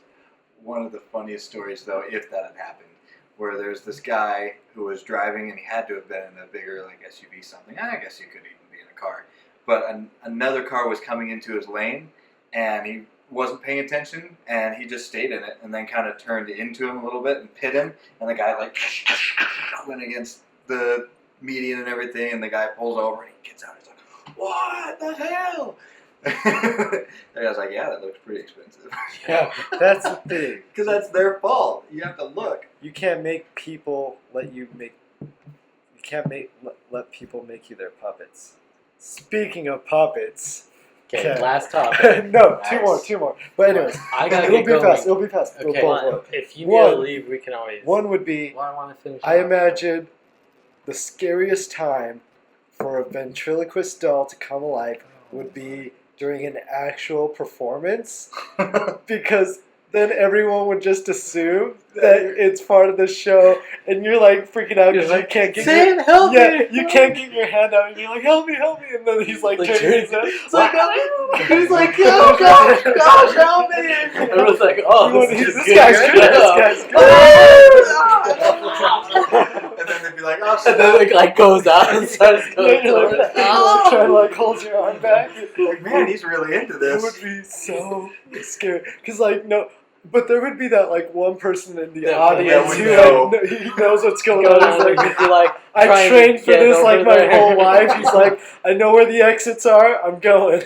one of the funniest stories, though, if that had happened, where there's this guy who was driving, and he had to have been in a bigger like SUV something. I guess you could even be in a car. But another car was coming into his lane, and he wasn't paying attention, and he just stayed in it, and then kind of turned into him a little bit and hit him, and the guy like went against the median and everything, and the guy pulls over, and he gets out, he's like, what the hell? The guy's like, yeah, that looks pretty expensive. Yeah, that's the thing. Because that's their fault. You have to look. You can't make people let you make. You can't let people make you their puppets. Speaking of puppets. Okay, last topic. No, Nice. two more. But anyways, I gotta it'll get be going. fast. It'll be fast. Okay, Both. If you need to leave, we can always. One would be. Well, I want to finish. I off. imagine the scariest time for a ventriloquist doll to come alive would be during an actual performance, because then everyone would just assume that it's part of the show, and you're like freaking out because you can't get Sam, help me! you can't get your hand out, and you're like, help me, and then he's like turning his head. It's like, he's like, oh gosh, help me! Everyone's like, oh, this guy's good. This guy's good. And then they'd be like, oh, And then it like goes out and starts going You're towards. like trying to like hold your arm back. like, man, he's really into It this. would be so scary. Because, like, no, but there would be that, like, one person in the Yeah, audience we who, know. like, he knows what's going Going on. on, He's like, he'd be like, I trying trained to for get this, over like, my there. whole life. He's like, I know where the exits are. I'm going.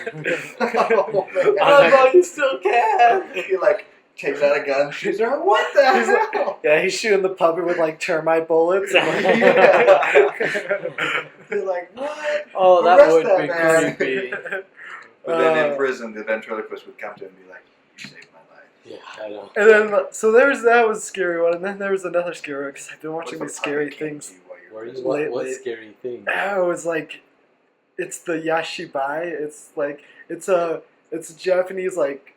Oh, man. I know you still can. He like takes out a gun, shoots her. What the He's like- hell? Yeah, he's shooting the puppet with, like, termite bullets. And, like, You're like, what? Oh, that Arrest would that be man. creepy. But then in prison, the ventriloquist would come to him and be like, you saved my life. Yeah, I know. And then, so that was a scary one. And then there was another scary one, because I've been watching What's these a scary puppet came things. to you while you're What, in prison? what Lately. scary thing? It was like, it's the Yashibai. It's like it's a Japanese like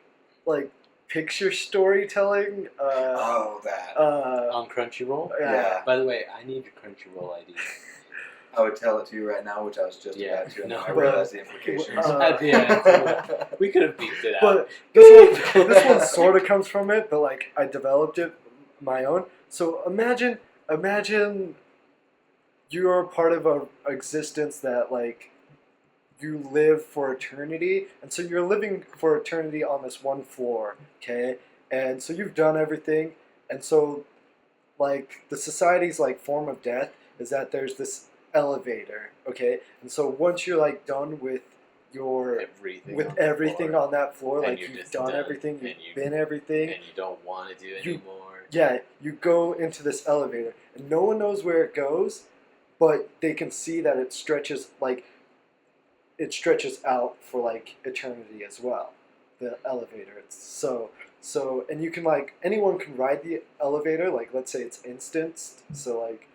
picture storytelling. Oh, that. On Crunchyroll? Yeah. By the way, I need your Crunchyroll ID. I would tell it to you right now, which I was just Yeah, about to, and no. I realized the implications. At the end, we could have beeped it out. But this one sort of comes from it, but like I developed it my own. So imagine you're part of a existence that like you live for eternity, and so you're living for eternity on this one floor, okay? And so you've done everything, and so like the society's like form of death is that there's this elevator, okay? And so once you're like done with your everything on that floor, And like you're you've just done done, everything, and you've been everything, and you don't want to do You- anymore. yeah, you go into this elevator, and no one knows where it goes, but they can see that it stretches out for like eternity as well. The elevator, so and you can like anyone can ride the elevator. Like let's say it's instanced, so like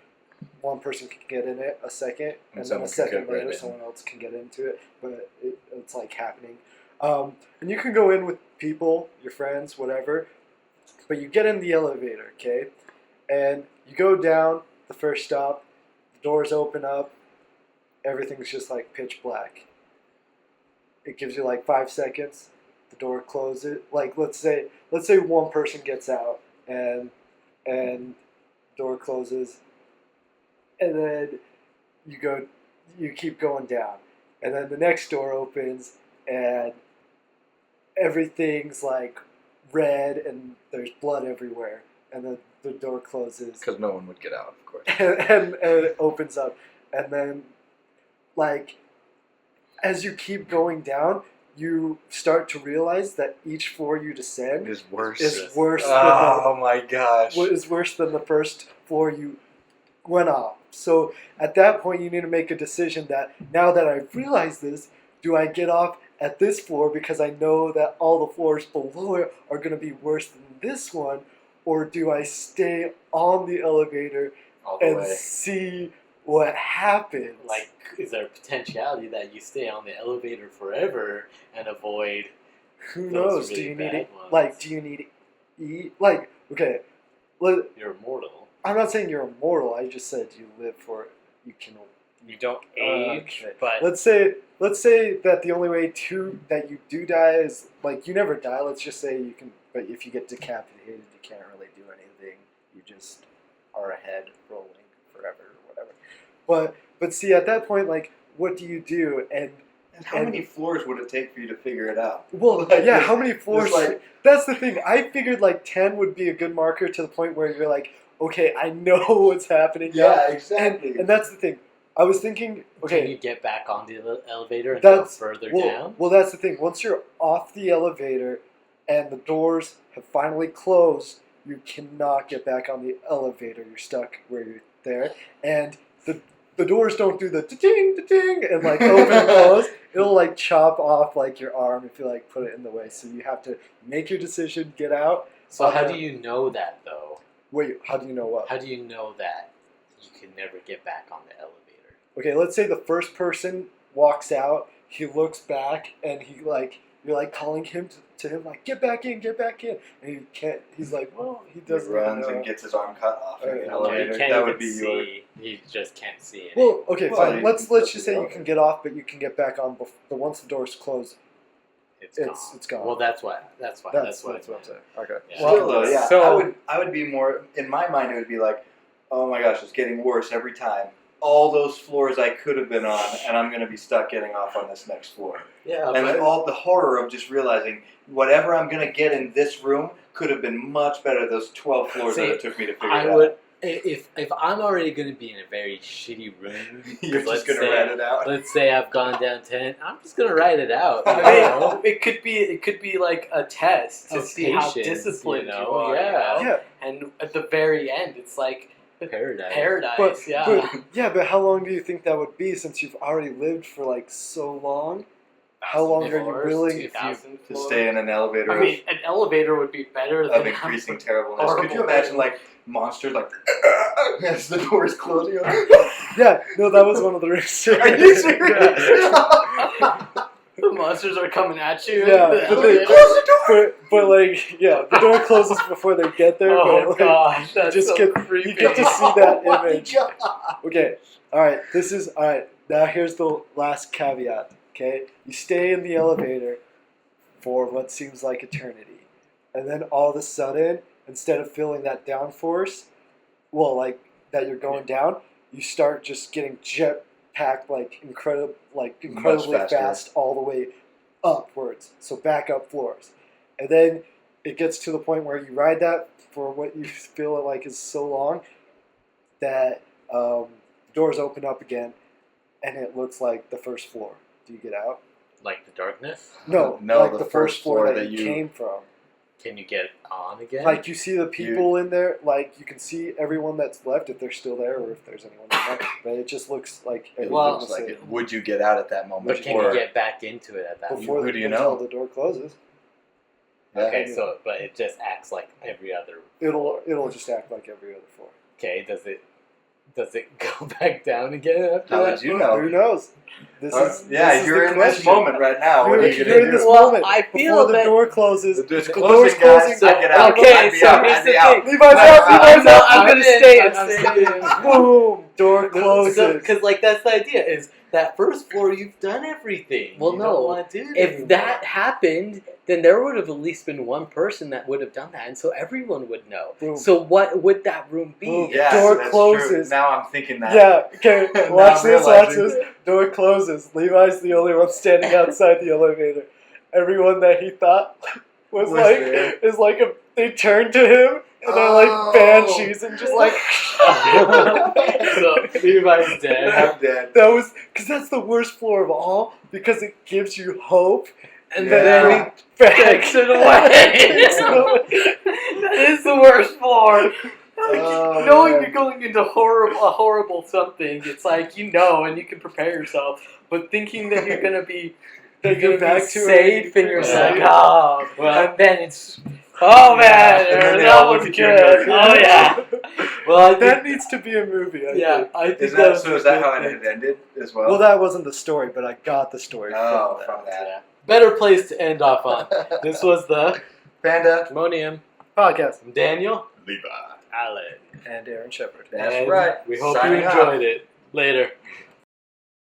one person can get in it a second, and then someone a can second get right later in. someone else can get into it. But it's like happening, and you can go in with people, your friends, whatever. But you get in the elevator, okay, and you go down the first stop. The doors open up. Everything's just like pitch black. It gives you like 5 seconds. The door closes. Like let's say one person gets out and door closes, and then you keep going down, and then the next door opens and everything's like red and there's blood everywhere, and then the door closes Because no one would get out, of course. and it opens up, and then like as you keep going down, you start to realize that each floor you descend Is worse. is worse Oh my gosh. is worse than the first floor you went off. So at that point, you need to make a decision that now that I've realized this, do I get off at this floor because I know that all the floors below it are going to be worse than this one, or do I stay on the elevator All the and way. see what happens? Like, is there a potentiality that you stay on the elevator forever and avoid? who those knows? really Do you bad need ones. like? Do you need to eat? Like, okay, let, You're immortal. I'm not saying you're immortal. I just said you live for you can. You don't age, Okay. but Let's say that the only way that you do die is like you never die. Let's just say you can, but if you get decapitated, you can't really do anything. You just are ahead, rolling forever or whatever. But see, at that point, like, what do you do? And How many floors would it take for you to figure it out? well, Like, yeah, just- how many floors? just like- That's the thing. I figured like 10 would be a good marker to the point where you're like, okay, I know what's happening. now. Yeah, exactly. And that's the thing. I was thinking, okay, can you get back on the elevator and go That's further well, down? Well, that's the thing. Once you're off the elevator and the doors have finally closed, you cannot get back on the elevator. You're stuck where you're there, and the doors don't do the ding ding and like open and close. It'll like chop off like your arm if you like put it in the way. So you have to make your decision, get out. So how do you know that though? Wait, how do you know what? How do you know that you can never get back on the elevator? Okay, let's say the first person walks out, he looks back, and he like you're like calling him to him like get back in, and he can't. He's like, well, he He doesn't runs know. and gets his arm cut off in Okay. the Yeah, elevator. You can't That even would be your. see. You just can't see it. Well, okay, Well, fine. he- Let's that's just the say you okay. can get off, but you can get back on. But once the doors close, it's it's gone. Well, that's what I that's what I'm saying. Okay. Yeah. Still though, yeah. So- I would be more in my mind. It would be like, oh my gosh, it's getting worse every time. All those floors I could have been on, and I'm going to be stuck getting off on this next floor. Yeah, And but all the horror of just realizing whatever I'm going to get in this room could have been much better. Those 12 floors See, that it took me to figure I it would if I'm already going to be in a very shitty room. out. You're let's just going to say- rat it out. Let's say I've gone down 10. I'm just going to write it out. you I know? mean, it could be like a test to Of see how patience, disciplined you you, know, are. yeah. You know? Yeah, And at the very end, it's like Paradise. paradise. but, yeah. but how long do you think that would be since you've already lived for like so long? How long are you Floors, willing? 2,000 To floors. stay in an elevator I mean, an elevator would be better of than increasing terribleness. Could you horrible imagine thing. like monsters like as the doors closing? Yeah, no, that was one of the rings. Are you serious? The monsters are coming at you. Yeah, The but elevator. Close the door. but like, yeah, the door closes before they get there. Oh but, like, gosh, that's just so get- creepy. you get to see that Oh my image. God. Okay, all right. All right. Now here's the last caveat. Okay, you stay in the elevator for what seems like eternity, and then all of a sudden, instead of feeling that downforce, well, like that you're going down, you start just getting jet packed incredibly faster. fast all the way upwards. So back up floors, and then it gets to the point where you ride that for what you feel like is so long that the doors open up again, and it looks like the first floor. Do you get out? Like the darkness? No, No, like the the first first floor floor that that you you- came from. Can you get on again? Like you see the people in there, like you can see everyone that's left if they're still there or if there's anyone in there. But it just looks like It Well, looks like it. Would you get out at that moment? but can Or- you get back into it at that point? before Who do you until know? the door closes. Yeah. Okay, so but it just acts like every other. It'll just act like every other floor. Okay, does it go back down again after How that? would you know? Who knows? This is Yeah, this is you're the in this question. moment right now. What are you You're gonna in do? this Well, moment I feel before the that- door closes. The door's The closing, door's guys. closing. I get out. Okay, I'd be so out. here's I'd the be out. thing. Levi's out. Levi's out. I'm gonna stay. I'm staying. Boom. Door closes. Because like that's the idea is that first floor you've done everything. Well, you no. don't want to do it If anymore. that happened, then there would have at least been one person that would have done that, and so everyone would know. Boom. So what would that room be? Boom. Yes, Door that's closes. True. Now I'm thinking that. Yeah, okay, Now watch I'm this, watch realizing. this. Door closes. Levi's the only one standing outside the elevator. everyone that he thought was Was like there. is like they turn to him and they're like banshees and just like. So Levi's dead. I'm dead. That was because that's the worst floor of all because it gives you hope. And Yeah. then he takes it away. That is the worst floor. Oh, Knowing man. you're going into a horrible something, it's like you know, and you can prepare yourself. But thinking that you're gonna be, back to safe, and you're Yeah. like, oh, Well- and then it's, oh man, And then they that all was look at you and good. go, Oh yeah. Well, I think, That needs to be a movie. I yeah, think. I think Is that that was so? a Is that good how it thing. had ended as well? Well, that wasn't the story, but I got the story oh, from from that. Yeah. Better place to end off on. This was the Panda. Monium, podcast. Daniel, Levi. Alan. And Aaron Shepard. That's And right. We hope Signing you off. enjoyed it. Later.